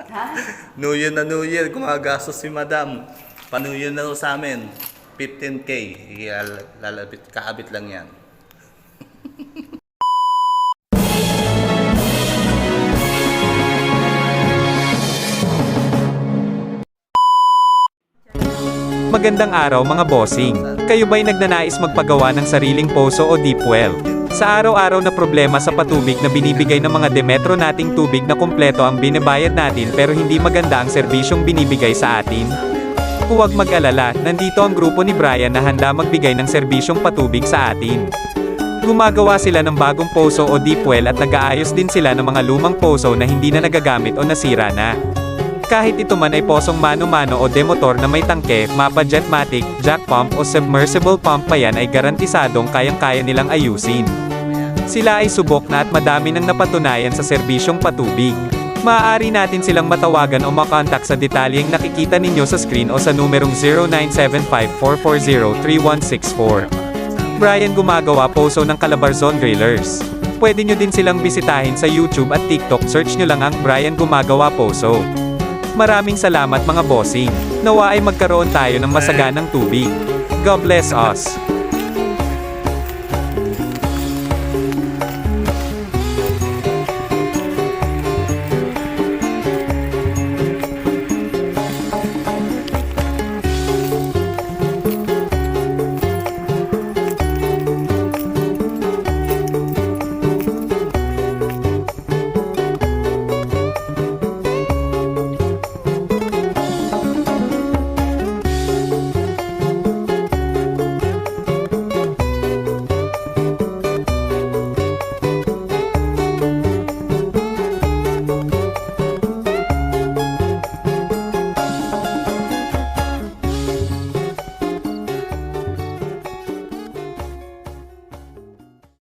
Ha? New Year na New Year, gumagastos si Madam. Pa-New Year na sa amin. 15K. Kaabit lang yan. Magandang araw mga bossing. Kayo ba'y nagnanais magpagawa ng sariling poso o deep well? Sa araw-araw na problema sa patubig na binibigay ng mga Demetro nating tubig na kumpleto ang binabayad natin pero hindi maganda ang serbisyong binibigay sa atin? Huwag mag-alala, nandito ang grupo ni Brian na handa magbigay ng serbisyong patubig sa atin. Gumagawa sila ng bagong poso o deep well at nag-aayos din sila ng mga lumang poso na hindi na nagagamit o nasira na. Kahit ito man ay posong mano-mano o demotor na may tangke, mapa jetmatic, jack pump o submersible pump pa yan ay garantisadong kayang-kaya nilang ayusin. Sila ay subok na at madami nang napatunayan sa serbisyong patubig. Maaari natin silang matawagan o makontak sa detalyeng nakikita ninyo sa screen o sa numerong 0975-440-3164. Brian gumagawa poso ng Calabarzon Drillers. Pwede nyo din silang bisitahin sa YouTube at TikTok, search nyo lang ang Brian gumagawa poso. Maraming salamat mga bossing. Nawa ay magkaroon tayo ng masaganang tubig. God bless us.